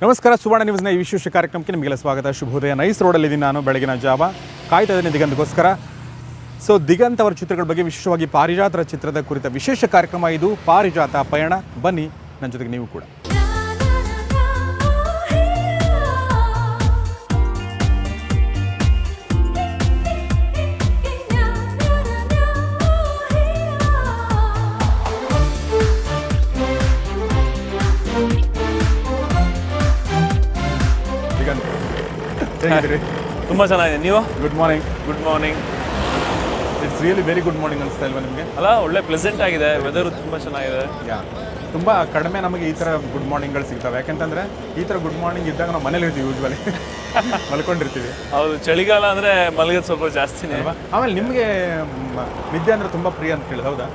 ನಮಸ್ಕಾರ, ಸುವರ್ಣ ನ್ಯೂಸ್ನ ಈ ವಿಶೇಷ ಕಾರ್ಯಕ್ರಮಕ್ಕೆ ನಿಮಗೆಲ್ಲ ಸ್ವಾಗತ. ಶುಭೋದಯ. ನೈಸ್ ರೋಡಲ್ಲಿದ್ದೀನಿ ನಾನು ಬೆಳಗಿನ ಜಾವ, ಕಾಯ್ತಾ ಇದ್ದೀನಿ ದಿಗಂತ್ಗೋಸ್ಕರ. ಸೊ ದಿಗಂತ್ ಅವರ ಚಿತ್ರಗಳ ಬಗ್ಗೆ, ವಿಶೇಷವಾಗಿ ಪಾರಿಜಾತರ ಚಿತ್ರದ ಕುರಿತ ವಿಶೇಷ ಕಾರ್ಯಕ್ರಮ ಇದು, ಪಾರಿಜಾತ ಪಯಣ. ಬನ್ನಿ ನನ್ನ ಜೊತೆಗೆ ನೀವು ಕೂಡ. ಹೇಗಿದ್ದೀರಿ? ತುಂಬ ಚೆನ್ನಾಗಿದೆ. ನೀವು? Good morning. Good morning. It's really very good morning ಅನಿಸ್ತಾ ಇಲ್ವಾ ನಿಮಗೆ? ಅಲ್ಲ, ಒಳ್ಳೆ ಪ್ಲೆಸೆಂಟ್ ಆಗಿದೆ, ವೆದರು ತುಂಬ ಚೆನ್ನಾಗಿದೆ. ತುಂಬ ಕಡಿಮೆ ನಮಗೆ ಈ ಥರ ಗುಡ್ ಮಾರ್ನಿಂಗ್ಗಳು ಸಿಗ್ತವೆ. ಯಾಕೆಂತಂದರೆ ಈ ಥರ ಗುಡ್ ಮಾರ್ನಿಂಗ್ ಇದ್ದಾಗ ನಾವು ಮನೇಲಿ ಇರ್ತೀವಿ, ಯೂಶ್ವಲಿ ಮಲ್ಕೊಂಡಿರ್ತೀವಿ. ಹೌದು, ಚಳಿಗಾಲ ಅಂದರೆ ಮಲಗೋದು ಸ್ವಲ್ಪ ಜಾಸ್ತಿನೇ ಅಲ್ವಾ? ಆಮೇಲೆ ನಿಮಗೆ ನಿದ್ದೆ ಅಂದರೆ ತುಂಬ ಪ್ರಿಯ ಅಂತ ಕೇಳಿದ, ಹೌದಾ?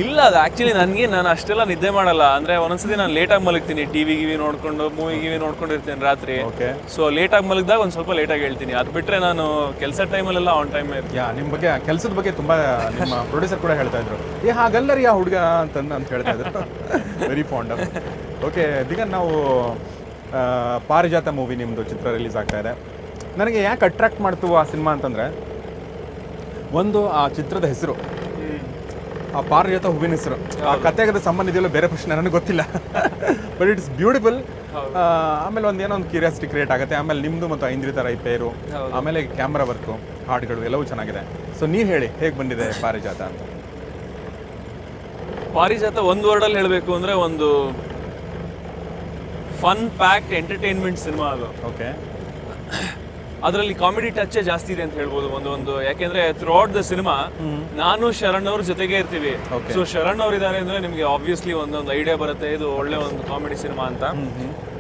ಇಲ್ಲ, ಅದು ಆ್ಯಕ್ಚುಲಿ ನಾನು ಅಷ್ಟೆಲ್ಲ ನಿದ್ದೆ ಮಾಡಲ್ಲ. ಅಂದರೆ ಒಂದೊಂದ್ಸತಿ ನಾನು ಲೇಟಾಗಿ ಮಲಗ್ತೀನಿ, ಟಿವಿ ನೋಡ್ಕೊಂಡು ಮೂವಿ ನೋಡ್ಕೊಂಡಿರ್ತೀನಿ ರಾತ್ರಿ. ಓಕೆ. ಸೊ ಲೇಟಾಗಿ ಮಲಗಿದಾಗ ಒಂದು ಸ್ವಲ್ಪ ಲೇಟಾಗಿ ಹೇಳ್ತೀನಿ. ಅದು ಬಿಟ್ಟರೆ ನಾನು ಕೆಲಸ ಟೈಮಲ್ಲೆಲ್ಲ ಆನ್ ಟೈಮ್ ಇರ್ತೀನಿ. ನಿಮ್ಮ ಬಗ್ಗೆ, ಕೆಲಸದ ಬಗ್ಗೆ ತುಂಬ ನಿಮ್ಮ ಪ್ರೊಡ್ಯೂಸರ್ ಕೂಡ ಹೇಳ್ತಾ ಇದ್ರು, ಹಾಗಲ್ಲರಿ ಆ ಹುಡುಗ ಅಂತ ಹೇಳ್ತಾ ಇದ್ರು. Very fond of. Okay Diganth, ನಾವು ಪಾರಿಜಾತ ಮೂವಿ ನಿಮ್ಮದು ಚಿತ್ರ ರಿಲೀಸ್ ಆಗ್ತಾ ಇದೆ. ನನಗೆ ಯಾಕೆ ಅಟ್ರಾಕ್ಟ್ ಮಾಡ್ತು ಆ ಸಿನಿಮಾ ಅಂತಂದರೆ, ಒಂದು ಆ ಚಿತ್ರದ ಹೆಸರು, ಆ ಪಾರಿಜಾತ ಹೂವಿನ ಹೆಸರು, ಆ ಕತೆಗದ ಸಂಬಂಧ ಇದೆಯಲ್ಲ ಬೇರೆ ಪ್ರಶ್ನೆ, ನನಗೆ ಗೊತ್ತಿಲ್ಲ. But it's beautiful. ಆಮೇಲೆ ಏನೋ ಒಂದು ಕ್ಯೂರಿಯಾಸಿಟಿ ಕ್ರಿಯೇಟ್ ಆಗುತ್ತೆ. ಆಮೇಲೆ ನಿಮ್ಮದು ಮತ್ತು ಐಂದ್ರಿತಾ ರೈ ಪೇರು, ಆಮೇಲೆ ಕ್ಯಾಮ್ರಾ ವರ್ಕು, ಹಾಡುಗಳು ಎಲ್ಲವೂ ಚೆನ್ನಾಗಿದೆ. ಸೊ ನೀವು ಹೇಳಿ, ಹೇಗೆ ಬಂದಿದೆ ಪಾರಿಜಾತ ಅಂತ? ಪಾರಿಜಾತ ಒಂದು ವರ್ಡಲ್ಲಿ ಹೇಳಬೇಕು ಅಂದರೆ ಒಂದು ಫನ್ ಪ್ಯಾಕ್ಡ್ ಎಂಟರ್ಟೈನ್ಮೆಂಟ್ ಸಿನಿಮಾ ಅದು. ಓಕೆ. ಅದರಲ್ಲಿ ಕಾಮಿಡಿ ಟಚ್ ಜಾಸ್ತಿ ಇದೆ ಅಂತ ಹೇಳ್ಬೋದು. ಒಂದು ಯಾಕೆಂದ್ರೆ ಥ್ರೂ ಔಟ್ ದ ಸಿನಿಮಾ ನಾನು ಶರಣ್ ಅವ್ರ ಜೊತೆಗೆ ಇರ್ತೀವಿ. ಸೊ ಶರಣ್ ಅವ್ರು ಇದ್ದಾರೆ ಅಂದ್ರೆ ನಿಮ್ಗೆ ಆಬ್ವಿಯಸ್ಲಿ ಒಂದೊಂದು ಐಡಿಯಾ ಬರುತ್ತೆ, ಇದು ಒಳ್ಳೆ ಒಂದು ಕಾಮಿಡಿ ಸಿನಿಮಾ ಅಂತ.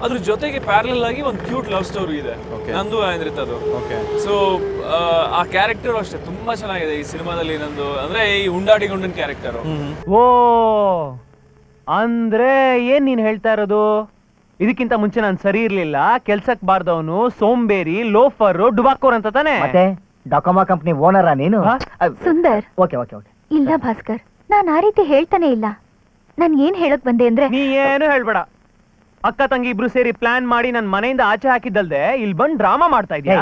ಅದ್ರ ಜೊತೆಗೆ ಪ್ಯಾರಲಲ್ ಆಗಿ ಒಂದು ಕ್ಯೂಟ್ ಲವ್ ಸ್ಟೋರಿ ಇದೆ, ನಂದು ಐಂದ್ರಿತದು. ಸೊ ಆ ಕ್ಯಾರೆಕ್ಟರ್ ಅಷ್ಟೇ ತುಂಬಾ ಚೆನ್ನಾಗಿದೆ ಈ ಸಿನಿಮಾದಲ್ಲಿ. ನಂದು ಅಂದ್ರೆ ಈ ಉಂಡಾಡಿ ಗುಂಡನ್ ಕ್ಯಾರೆಕ್ಟರ್. ಓ ಅಂದ್ರೆ ಏನ್ ನೀನ್ ಹೇಳ್ತಾ ಇರೋದು? ಇದಕ್ಕಿಂತ ಮುಂಚೆ ನಾನು ಸರಿ ಇರ್ಲಿಲ್ಲ, ಕೆಲ್ಸಕ್ ಬಾರ್ದವನು, ಸೋಂಬೇರಿ, ಲೋಫರ್, ಡುಬಾಕೋರ್ ಅಂತ ತಾನೆ? ಮತ್ತೆ ಡಾಕೋಮಾ ಕಂಪನಿ ಓನರಾ ನೀನು? Sundar, okay okay okay. ಇಲ್ಲ ಭಾಸ್ಕರ್, ನಾನ್ ಆ ರೀತಿ ಹೇಳ್ತಾನೆ ಇಲ್ಲ. ನಾನ್ ಏನ್ ಹೇಳಕ್ ಬಂದೆ ಅಂದ್ರೆ, ನೀ ಏನು ಹೇಳ್ಬೇಡ. ಅಕ್ಕ ತಂಗಿ ಇಬ್ರು ಸೇರಿ ಪ್ಲಾನ್ ಮಾಡಿ ನನ್ ಮನೆಯಿಂದ ಆಚೆ ಹಾಕಿದ್ದಲ್ದೆ ಇಲ್ಲಿ ಬಂದ್ ಡ್ರಾಮಾ ಮಾಡ್ತಾ ಇದ್ಯಾ?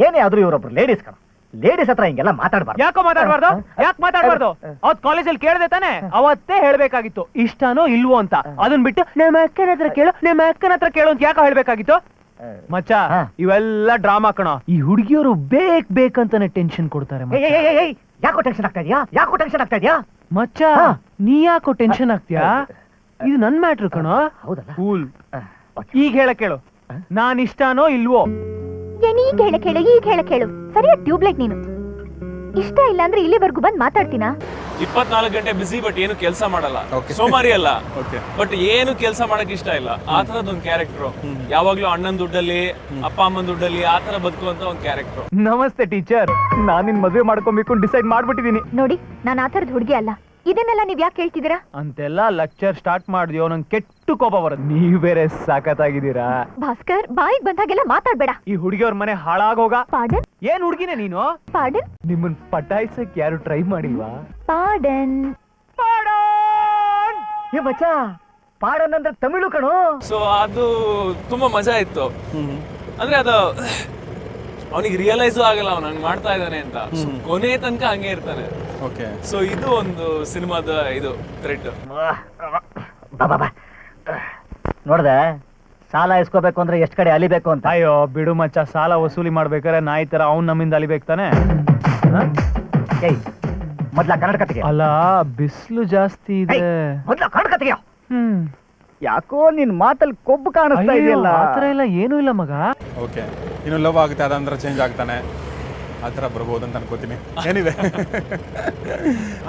ಏನೇ ಆದ್ರೂ ಇವರೊಬ್ರು ಲೇಡೀಸ್ ಕಣ, ಲೇಡೀಸ್ ಹತ್ರ ಹಿಂಗೆಲ್ಲ ಮಾತಾಡ್ಬಾರ್ದು. ಯಾಕೋ ಮಾತಾಡ್ಬಾರ್ದು? ಯಾಕೆ ಮಾತಾಡ್ಬಾರ್ದು? ಅವತ್ ಕಾಲೇಜಲ್ಲಿ ಕೇಳ್ದೆ ತಾನೆ, ಅವತ್ತೇ ಹೇಳ್ಬೇಕಾಗಿತ್ತು ಇಷ್ಟನೋ ಇಲ್ವೋ ಅಂತ. ಅದನ್ ಬಿಟ್ಟು ನಿಮ್ಮ ಅಕ್ಕನ ಹತ್ರ ಕೇಳು, ನಿಮ್ಮ ಅಕ್ಕನ ಹತ್ರ ಕೇಳು ಅಂತ ಯಾಕೆ ಹೇಳ್ಬೇಕಾಗಿತ್ತು? ಮಚ್ಚ, ಇವೆಲ್ಲ ಡ್ರಾಮಾ ಕಣ. ಈ ಹುಡುಗಿಯವರು ಬೇಕಂತಾನೆ ಟೆನ್ಷನ್ ಕೊಡ್ತಾರೆ. ಯಾಕೋ ಟೆನ್ಷನ್ ಆಗ್ತಾ ಇದೆಯಾ? ಯಾಕೋ ಟೆನ್ಷನ್ ಆಗ್ತಾ ಇದೆಯಾ? ಮಚ್ಚ, ನೀ ಯಾಕೋ ಟೆನ್ಷನ್ ಆಗ್ತೀಯಾ? ಇದು ನನ್ ಮ್ಯಾಟ್ರ್ ಕಣ. ಹೌದಲ್ಲ? ಕೂಲ್. ಈಗ ಹೇಳು, ನಾನ್ ಇಷ್ಟನೋ ಇಲ್ವೋ? ಈಗ ಹೇಳ ಕೇಳು. ಸರಿಯಾಗಿ ಟ್ಯೂಬ್ಲೈಟ್ ನೀನು. ಇಷ್ಟ ಇಲ್ಲ ಅಂದ್ರೆ ಇಲ್ಲಿವರೆಗೂ ಬಂದ್ ಮಾತಾಡ್ತೀನಾ? 24 ಗಂಟೆ ಬಿಸಿ, ಬಟ್ ಏನು ಕೆಲಸ ಮಾಡಲ್ಲ. ಸೋಮಾರಿ ಅಲ್ಲ, ಬಟ್ ಏನು ಕೆಲಸ ಮಾಡಕ್ ಇಷ್ಟ ಇಲ್ಲ. ಆ ತರದೊಂದು ಕ್ಯಾರೆಕ್ಟರ್. ಯಾವಾಗ್ಲೂ ಅಣ್ಣನ್ ದುಡ್ಡಲ್ಲಿ, ಅಪ್ಪ ಅಮ್ಮನ ದುಡ್ಡಲ್ಲಿ ಆ ತರ ಬದುಕುವಂತ ಒಂದು ಕ್ಯಾರೆಕ್ಟರ್. ನಮಸ್ತೆ ಟೀಚರ್, ನಾನ್ ನಿನ್ ಮದ್ವೆ ಮಾಡ್ಕೊಬೇಕು ಡಿಸೈಡ್ ಮಾಡ್ಬಿಟ್ಟಿದೀನಿ. ನೋಡಿ, ನಾನ್ ಆ ತರದ ಹುಡುಗಿ ಅಲ್ಲ. ಇದನ್ನೆಲ್ಲ ನೀವ್ ಯಾಕೆ ಕೇಳ್ತಿದ್ದೀರಾ? ಅಂತೆಲ್ಲ ಲೆಕ್ಚರ್ ಸ್ಟಾರ್ಟ್ ಮಾಡಿದ್ಯೋ, ನಂಗೆ ಕೆಟ್ಟು ಕೋಪ ಬರೋದು. ನೀವ್ ಬೇರೆ ಸಾಕತ್ತಾಗಿದ್ದೀರಾ. ಭಾಸ್ಕರ್, ಬಾಯಿಗೆ ಬಂದಾಗೆಲ್ಲ ಮಾತಾಡ್ಬೇಡ. ಈ ಹುಡುಗಿಯವ್ರ ಮನೆ ಹಾಳಾಗೋಗ. ಪಾರ್ಡನ್? ಏನ್ ಹುಡುಗಿನೇ ನೀನು? ಪಾರ್ಡನ್? ನಿಮ್ಮನ್ ಪಟಾಯಿಸಕ್ ಯಾರು ಟ್ರೈ ಮಾಡಿಲ್ವಾ? ಪಾರ್ಡನ್. ಏ ಮಚ್ಚ, ಪಾಡನ್ ಅಂದ್ರೆ ತಮಿಳು ಕಣೋ. ಸೊ ಅದು ತುಂಬಾ ಮಜಾ ಇತ್ತು. ಅಂದ್ರೆ ಅದು ಅವನಿಗೆ ರಿಯಲೈಸು ಆಗಲ್ಲ ಅವ್ನು ಹಂಗ್ ಮಾಡ್ತಾ ಇದ್ದಾನೆ ಅಂತ. ಕೊನೆ ತನಕ ಹಂಗೆ ಇರ್ತಾನೆ. ಓಕೆ. ಸೊ ಇದು ಒಂದು ಸಿನಿಮಾದ ಇದು ಥ್ರೆಡ್. ನೋಡ್ದೆ, ಸಾಲ ಇಸ್ಕೋಬೇಕು ಅಂದ್ರೆ ಎಷ್ಟ್ ಕಡೆ ಅಲಿಬೇಕು ಅಂತ. ಅಯ್ಯೋ ಬಿಡು ಮಚ್ಚ, ಸಾಲ ವಸೂಲಿ ಮಾಡ್ಬೇಕಾರೆ ನಾಯಿ ತರ ಅವ್ನ್ ನಮ್ಮಿಂದ ಅಲಿಬೇಕು ತಾನೆ. ಮೊದ್ಲ ಕನ್ನಡ ತೆಗಿಯ. ಅಲ್ಲ, ಬಿಸಿಲು ಜಾಸ್ತಿ ಇದೆ. ಮೊದ್ಲ ಕನ್ನಡ ತೆಗಿಯ. ಯಾಕೋ ನಿನ್ ಮಾತಲ್ಲಿ ಕೊಬ್ಬು ಕಾಣಿಸ್ತಾ ಇದೆಯಲ್ಲ. ಆತರ ಇಲ್ಲ, ಏನೂ ಇಲ್ಲ ಮಗ. ಓಕೆ. ಇನ್ನು ಲವ್ ಆಗುತ್ತೆ, ಅದಂದ್ರೆ ಚೇಂಜ್ ಆಗ್ತಾನೆ, ಆ ಥರ ಬರ್ಬೋದು ಅಂತ ಅನ್ಕೋತೀನಿ. ಏನಿದೆ.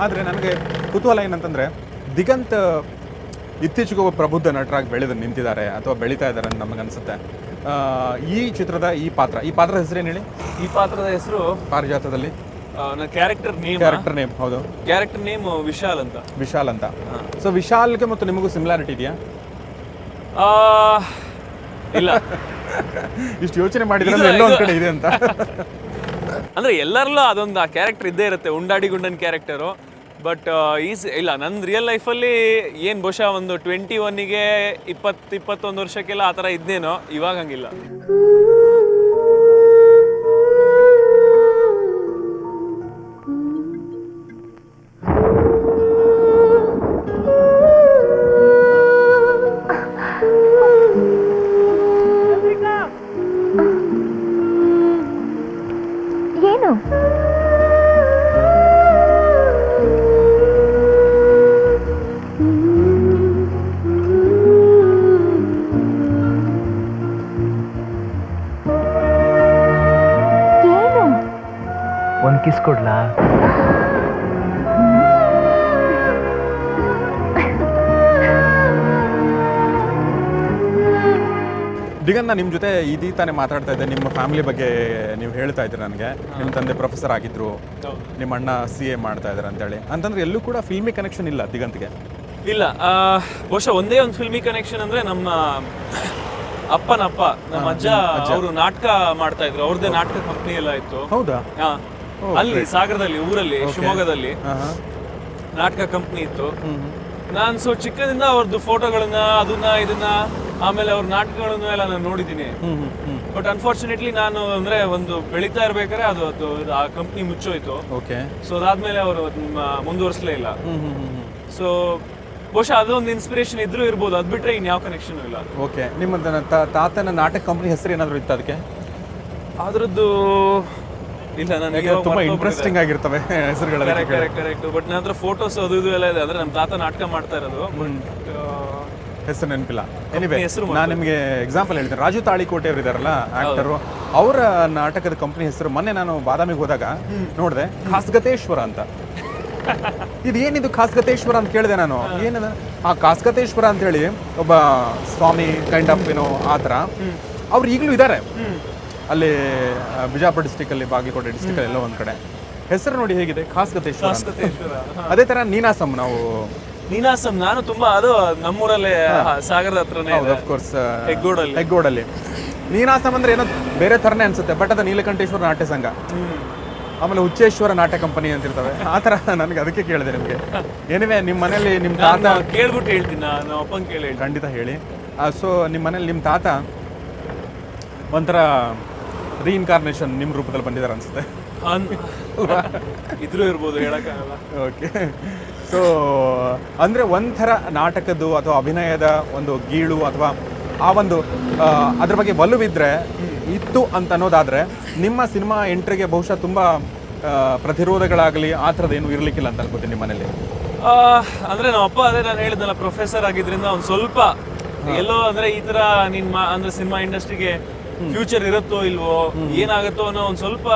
ಆದರೆ ನನಗೆ ಕುತೂಹಲ ಏನಂತಂದರೆ, ದಿಗಂತ್ ಇತ್ತೀಚೆಗೆ ಒಬ್ಬ ಪ್ರಬುದ್ಧ ನಟರಾಗಿ ನಿಂತಿದ್ದಾರೆ ಅಥವಾ ಬೆಳೀತಾ ಇದ್ದಾರೆ ಅಂತ ನಮಗನ್ಸುತ್ತೆ. ಈ ಚಿತ್ರದ ಈ ಪಾತ್ರದ ಹೆಸರೇನು ಹೇಳಿ? ಈ ಪಾತ್ರದ ಹೆಸರು ಪಾರಿಜಾತದಲ್ಲಿ ಕ್ಯಾರೆಕ್ಟರ್ ನೇಮ್. ಹೌದು, ಕ್ಯಾರೆಕ್ಟರ್ ನೇಮ್ ವಿಶಾಲ್ ಅಂತ. ಸೊ ವಿಶಾಲ್ಗೆ ಮತ್ತು ನಿಮಗೂ ಸಿಮಿಲಾರಿಟಿ ಇದೆಯಾ? ಇಲ್ಲ. ಇಷ್ಟು ಯೋಚನೆ ಮಾಡಿದ್ರೆ ಎಲ್ಲೋ ಒಂದು ಕಡೆ ಇದೆ ಅಂತ. ಅಂದ್ರೆ ಎಲ್ಲರಲ್ಲೂ ಅದೊಂದು ಆ ಕ್ಯಾರೆಕ್ಟರ್ ಇದ್ದೇ ಇರುತ್ತೆ. ಉಂಡಾಡಿ ಗುಂಡನ್ ಕ್ಯಾರೆಕ್ಟರು ಬಟ್ ಇಲ್ಲ ನನ್ನ ರಿಯಲ್ ಲೈಫಲ್ಲಿ ಏನು ಬಹುಶಃ ಒಂದು 21ಗೆ 21 ವರ್ಷಕ್ಕೆಲ್ಲ ಆ ಥರ ಇದ್ನೇನೋ, ಇವಾಗ ಹಂಗಿಲ್ಲ. ಏನು ಒಂದ್ ಕಿಸ್ ಕೊಡ್ಲಾ? ದಿಗನ್ನ ನಿಮ್ಮ ಜೊತೆ ಇದೀ ತಾನೇ ಮಾತಾಡ್ತಾ ಇದ್ದೆ, ನಿಮ್ಮ ಫ್ಯಾಮಿಲಿ ಬಗ್ಗೆ ನೀವು ಹೇಳ್ತಾ ಇದ್ರಿ ನನಗೆ. ನಿಮ್ಮ ತಂದೆ ಪ್ರೊಫೆಸರ್ ಆಗಿದ್ರು, ನಿಮ್ಮ ಅಣ್ಣ CA ಮಾಡ್ತಾ ಇದ್ದಾರೆ ಅಂತೇಳಿ. ಅಂತಂದ್ರೆ ಎಲ್ಲೂ ಕೂಡ ಫಿಲ್ಮಿ ಕನೆಕ್ಷನ್ ಇಲ್ಲ ದಿಗಂತ್ಗೆ? ಇಲ್ಲ, ಬಹುಶಃ ಒಂದೇ ಒಂದು ಫಿಲ್ಮಿ ಕನೆಕ್ಷನ್ ಅಂದ್ರೆ ನಮ್ಮ ಅಪ್ಪನಪ್ಪ, ನಮ್ಮ ಅಜ್ಜ ಅವರು ನಾಟಕ ಮಾಡ್ತಾ ಇದ್ರು. ಅವ್ರದ್ದೇ ನಾಟಕ ಕಂಪ್ನಿ ಎಲ್ಲ ಇತ್ತು. ಹೌದಾ? ಅಲ್ಲಿ ಸಾಗರದಲ್ಲಿ, ಊರಲ್ಲಿ, ಶಿವಮೊಗ್ಗದಲ್ಲಿ ನಾಟಕ ಕಂಪ್ನಿ ಇತ್ತು. ನಾನು ಚಿಕ್ಕದಿಂದ ಅವ್ರದ್ದು ಫೋಟೋಗಳನ್ನ ಅದನ್ನ ಇದನ್ನ ಆಮೇಲೆ ಅವ್ರ ನಾಟಕಗಳನ್ನ ಎಲ್ಲ ನಾನು ನೋಡಿದ್ದೀನಿ. ಬಟ್ ಅನ್ಫಾರ್ಚುನೇಟ್ಲಿ ನಾನು ಅಂದ್ರೆ ಒಂದು ಬೆಳೀತಾ ಇರ್ಬೇಕಾದ್ರೆ ಅದು ಆ ಕಂಪ್ನಿ ಮುಚ್ಚೋಯ್ತು. ಸೊ ಅದಾದ್ಮೇಲೆ ಅವರು ಮುಂದುವರಿಸಲೇ ಇಲ್ಲ. ಸೊ ಬಹುಶಃ ಅದೊಂದು ಇನ್ಸ್ಪಿರೇಷನ್ ಇದ್ರೂ ಇರ್ಬೋದು, ಅದ್ ಬಿಟ್ರೆ ಇನ್ ಯಾವ ಕನೆಕ್ಷನ್ ಇಲ್ಲ. ಓಕೆ, ನಿಮ್ಮ ತಾತನ ನಾಟಕ ಕಂಪ್ನಿ ಹೆಸರು ಏನಾದ್ರು ಇತ್ತು ಅದಕ್ಕೆ? ಅದ್ರದ್ದು ಇಲ್ಲ, ನನಗೆ ತುಂಬಾ ಇಂಟ್ರೆಸ್ಟಿಂಗ್ ಆಗಿರ್ತವೆ ಹೆಸರುಗಳೆಲ್ಲ. ಕರೆಕ್ಟ್. ಬಟ್ ನನ್ನ ಹತ್ರ ಫೋಟೋಸ್ ಅದು ಇದು ಎಲ್ಲ ಇದೆ. ಅಂದ್ರೆ ನಮ್ಮ ತಾತ ನಾಟಕ ಮಾಡ್ತಾ ಇರೋದು, ಹೆಸರು ನೆನಪಿಲ್ಲ. ಎನಿವೆ, ನಾನು ನಿಮಗೆ ಎಕ್ಸಾಂಪಲ್ ಹೇಳ್ತೀನಿ. ರಾಜು ತಾಳಿಕೋಟೆ ಅವರು ಇದಾರಲ್ಲ ಆಕ್ಟರು, ಅವರ ನಾಟಕದ ಕಂಪ್ನಿ ಹೆಸರು ಮೊನ್ನೆ ನಾನು ಬಾದಾಮಿಗೆ ಹೋದಾಗ ನೋಡಿದೆ, ಖಾಸ್ಗತೇಶ್ವರ ಅಂತ. ಇದೇನಿದು ಖಾಸ್ಗತೇಶ್ವರ ಅಂತ ಕೇಳಿದೆ ನಾನು. ಏನದ? ಆ ಖಾಸ್ಗತೇಶ್ವರ ಅಂತ ಹೇಳಿ ಒಬ್ಬ ಸ್ವಾಮಿ ಕೈಂಡ್ ಆಫ್ ಏನೋ ಆ ಥರ ಅವ್ರು ಈಗಲೂ ಇದ್ದಾರೆ ಅಲ್ಲಿ ಬಿಜಾಪುರ ಡಿಸ್ಟಿಕ್ ಅಲ್ಲಿ, ಬಾಗಲಕೋಟೆ ಡಿಸ್ಟಿಕ್ ಅಲ್ಲಿ, ಎಲ್ಲ ಒಂದ್ ಕಡೆ. ಹೆಸರು ನೋಡಿ ಹೇಗಿದೆ, ಖಾಸ್ಗತೇಶ್ವರ. ಅದೇ ತರ ನೀನಾಸಂ. ನೀನಾಸಂ ನಾನು ತುಂಬಾ, ಅದು ನಮ್ಮೂರಲ್ಲೇ ಸಾಗರದ ಹತ್ರನೇ, ಹೆಗ್ಗೋಡಲ್ಲಿ. ನೀನಾಸಂ ಅಂದ್ರೆ ಏನೋ ಬೇರೆ ತರನೇ ಅನ್ಸುತ್ತೆ, ಬಟ್ ಅದು ನೀಲಕಂಠೇಶ್ವರ ನಾಟ್ಯ ಸಂಘ, ಆಮೇಲೆ ಹುಚ್ಚೇಶ್ವರ ನಾಟ್ಯ ಕಂಪನಿ ಅಂತ ಇರ್ತವೆ ಆ ತರ. ನನಗೆ ಅದಕ್ಕೆ ಕೇಳಿದೆ ನಿಮ್ಗೆ. ಏನಿವೆ, ನಿಮ್ಮ ಮನೇಲಿ ನಿಮ್ಮ ತಾತ ಕೇಳ್ಬಿಟ್ಟು ಹೇಳ್ತೀನಿ, ನಮ್ಮ ಅಪ್ಪನ ಕೇಳಿ ಖಂಡಿತ ಹೇಳಿ. ಸೊ ನಿಮ್ಮ ಮನೇಲಿ ನಿಮ್ಮ ತಾತ ಒಂಥರ ರೀಇನ್ಕಾರ್ನೇಷನ್ ನಿಮ್ಮ ರೂಪದಲ್ಲಿ ಬಂದಿದ್ದಾರೆ ಅನ್ಸುತ್ತೆ. ಇದ್ರೂ ಇರ್ಬೋದು, ಹೇಳಕ್ಕಾಗಲ್ಲ. ಓಕೆ. ಸೊ ಅಂದರೆ ಒಂಥರ ನಾಟಕದ್ದು ಅಥವಾ ಅಭಿನಯದ ಒಂದು ಗೀಳು ಅಥವಾ ಆ ಒಂದು ಅದ್ರ ಬಗ್ಗೆ ಒಲವಿದ್ರೆ ಇತ್ತು ಅಂತ ಅನ್ನೋದಾದರೆ, ನಿಮ್ಮ ಸಿನಿಮಾ ಎಂಟ್ರಿಗೆ ಬಹುಶಃ ತುಂಬ ಪ್ರತಿರೋಧಗಳಾಗಲಿ ಆ ಥರದ್ದು ಏನು ಇರಲಿಕ್ಕಿಲ್ಲ ಅಂತ ಅನ್ಕೋತೀನಿ ನಿಮ್ಮ ಮನೇಲಿ. ಅಂದರೆ ನಮ್ಮ ಅಪ್ಪ, ಅದೇ ನಾನು ಹೇಳಿದ್ನಲ್ಲ, ಪ್ರೊಫೆಸರ್ ಆಗಿದ್ರಿಂದ ಒಂದು ಸ್ವಲ್ಪ ಎಲ್ಲೋ ಅಂದ್ರೆ ಈ ಥರ ಅಂದ್ರೆ ಸಿನಿಮಾ ಇಂಡಸ್ಟ್ರಿಗೆ ಫ್ಯೂಚರ್ ಇರುತ್ತೋ ಇಲ್ವೋ, ಏನಾಗುತ್ತೋ ಅನ್ನೋ ಒಂದ್ ಸ್ವಲ್ಪ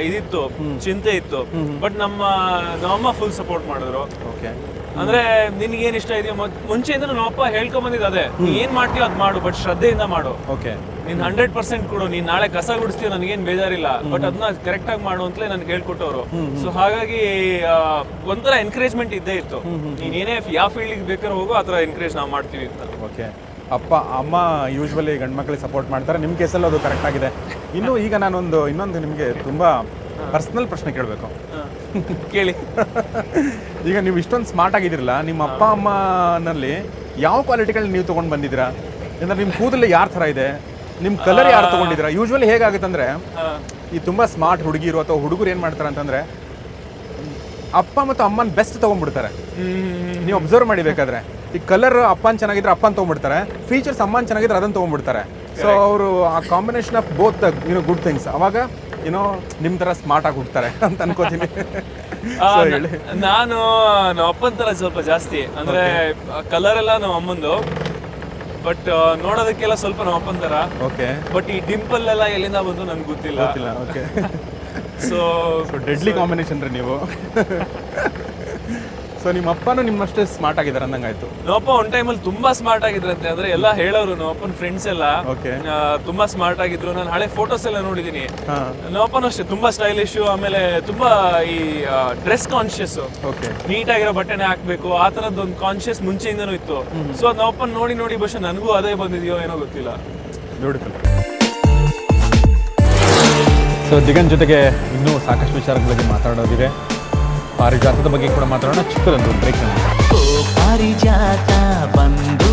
ಇದಿತ್ತು, ಚಿಂತೆ ಇತ್ತು. ಬಟ್ ನಮ್ಮಮ್ಮ ಫುಲ್ ಸಪೋರ್ಟ್ ಮಾಡಿದ್ರು. ಅಂದ್ರೆ ನಿನ್ಗೆ ಏನ್ ಇಷ್ಟ ಇದೆಯೋ ಮುಂಚೆಯಿಂದ ನಮ್ಮಪ್ಪ ಹೇಳ್ಕೊಂಡ್ ಬಂದಿದ್ದು ಅದೇ, ನೀ ಏನ್ ಮಾಡ್ತೀಯೋ ಅದ್ ಮಾಡು, ಬಟ್ ಶ್ರದ್ಧೆಯಿಂದ ಮಾಡು. ನೀನ್ 100% ಕೊಡು, ನೀನ್ ನಾಳೆ ಕಸ ಗುಡಿಸ್ತೀಯ, ನನಗೇನ್ ಬೇಜಾರಿಲ್ಲ, ಬಟ್ ಅದನ್ನ ಕರೆಕ್ಟ್ ಆಗಿ ಮಾಡು ಅಂತಲೇ ನನ್ಗೆ ಹೇಳ್ಕೊಟ್ಟವ್ರು. ಸೊ ಹಾಗಾಗಿ ಒಂಥರ ಎನ್ಕರೇಜ್ಮೆಂಟ್ ಇದ್ದೇ ಇತ್ತು. ನೀನ್ ಏನೇ ಯಾವ ಫೀಲ್ಡ್ ಬೇಕಾದ್ರೆ ಹೋಗೋ ಆ ಥರ ಎನ್ಕರೇಜ್ ನಾವು ಮಾಡ್ತೀವಿ ಅಂತ. ಓಕೆ. ಅಪ್ಪ ಅಮ್ಮ ಯೂಶ್ವಲಿ ಗಂಡು ಮಕ್ಕಳಿಗೆ ಸಪೋರ್ಟ್ ಮಾಡ್ತಾರೆ, ನಿಮ್ಮ ಕೇಸಲ್ಲಿ ಅದು ಕರೆಕ್ಟ್ ಆಗಿದೆ. ಇನ್ನು ಈಗ ಇನ್ನೊಂದು ನಿಮಗೆ ತುಂಬ ಪರ್ಸ್ನಲ್ ಪ್ರಶ್ನೆ ಕೇಳಬೇಕು. ಕೇಳಿ. ಈಗ ನೀವು ಇಷ್ಟೊಂದು ಸ್ಮಾರ್ಟ್ ಆಗಿದ್ದೀರಲ್ಲ, ನಿಮ್ಮ ಅಪ್ಪ ಅಮ್ಮನಲ್ಲಿ ಯಾವ ಕ್ವಾಲಿಟಿಗಳನ್ನ ನೀವು ತೊಗೊಂಡು ಬಂದಿದ್ದೀರಾ? ಅಂದರೆ ನಿಮ್ಮ ಕೂದಲು ಯಾವ ಥರ ಇದೆ, ನಿಮ್ಮ ಕಲರ್ ಯಾರು ತೊಗೊಂಡಿದ್ದೀರಾ? ಯೂಶ್ವಲಿ ಹೇಗಾಗುತ್ತಂದ್ರೆ, ಈ ತುಂಬ ಸ್ಮಾರ್ಟ್ ಹುಡುಗಿರು ಅಥವಾ ಹುಡುಗರು ಏನು ಮಾಡ್ತಾರೆ ಅಂತಂದರೆ, ಅಪ್ಪ ಮತ್ತು ಅಮ್ಮನ ಬೆಸ್ಟ್ ತೊಗೊಂಡ್ಬಿಡ್ತಾರೆ. ನೀವು ಅಬ್ಸರ್ವ್ ಮಾಡಿಬೇಕಾದ್ರೆ, ಈ ಕಲರ್ ಅಪ್ಪನ್ ಚೆನ್ನಾಗಿದ್ರೆ ಅಪ್ಪನ್ ತೊಗೊಂಡ್ಬಿಡ್ತಾರೆ, ಫೀಚರ್ಸ್ ಅಮ್ಮನ್ ಚೆನ್ನಾಗಿದ್ರೆ ಅದನ್ನು ತೊಗೊಂಡ್ಬಿಡ್ತಾರೆ. ಸೊ ಅವರು ಆ combination of both good things, ಅವಾಗ ನಿಮ್ಮ ಥರ ಸ್ಮಾರ್ಟ್ ಆಗಿ ಹುಡ್ತಾರೆ ಅಂತ ಅನ್ಕೋತೀನಿ. ನಾನು ನಮ್ಮ ಅಪ್ಪನ ಥರ ಸ್ವಲ್ಪ ಜಾಸ್ತಿ, ಅಂದ್ರೆ ಕಲರ್ ಎಲ್ಲ ನಮ್ಮ ಅಮ್ಮಂದು, ಬಟ್ ನೋಡೋದಕ್ಕೆಲ್ಲ ಸ್ವಲ್ಪ ನಮ್ಮ ಅಪ್ಪನ ಥರ. ಓಕೆ. ಬಟ್ ಈ ಡಿಂಪಲ್ ಎಲ್ಲ ಎಲ್ಲಿಂದ ಬಂದು ನನ್ಗೆ ಗೊತ್ತಿಲ್ಲ. ಓಕೆ. ಸೊ ಡೆಡ್ಲಿ ಕಾಂಬಿನೇಷನ್ ರೀ ನೀವು. ಸೊ ನಿಮ್ಮ ಅಪ್ಪನೂ ನಿಮ್ಮಷ್ಟೇ ಸ್ಮಾರ್ಟ್ ಆಗಿದ್ದಾರೆ ಅಂದಂಗಾಯ್ತು. ನಮ್ಮಪ್ಪ ಒನ್ ಟೈಮಲ್ಲಿ ತುಂಬಾ ಸ್ಮಾರ್ಟ್ ಆಗಿದ್ರಂತೆ. ಅಂದ್ರೆ ಎಲ್ಲ ಹೇಳೋರು, ನಮ್ಮಪ್ಪನ ಫ್ರೆಂಡ್ಸ್ ಎಲ್ಲ ತುಂಬಾ ಸ್ಮಾರ್ಟ್ ಆಗಿದ್ರು. ನಾನು ಹಳೆ ಫೋಟೋಸ್ ಎಲ್ಲ ನೋಡಿದೀನಿ. ನಮ್ಮಪ್ಪನೂ ಅಷ್ಟೇ ತುಂಬಾ ಸ್ಟೈಲಿಶ್, ಆಮೇಲೆ ತುಂಬಾ ಈ ಡ್ರೆಸ್ ಕಾನ್ಶಿಯಸ್, ನೀಟಾಗಿರೋ ಬಟ್ಟೆನೆ ಹಾಕ್ಬೇಕು, ಆ ತರದ್ದು ಒಂದು ಕಾನ್ಶಿಯಸ್ ಮುಂಚೆಯಿಂದನೂ ಇತ್ತು. ಸೊ ನಮ್ಮಪ್ಪನ ನೋಡಿ ಬಹುಶಃ ನನಗೂ ಅದೇ ಬಂದಿದೆಯೋ ಏನೋ ಗೊತ್ತಿಲ್ಲ. ಬ್ಯೂಟಿಫುಲ್. ಸೊ ದಿಗಂತ್ ಜೊತೆಗೆ ಇನ್ನೂ ಸಾಕಷ್ಟು ವಿಚಾರಗಳ ಬಗ್ಗೆ ಮಾತಾಡೋದಿದೆ. ಪಾರಿಜಾತದ ಬಗ್ಗೆ ಕೂಡ ಮಾತಾಡೋಣ, ಚಿಕ್ಕದೊಂದು ಬ್ರೇಕ್. ಪಾರಿಜಾತ ಬಂದು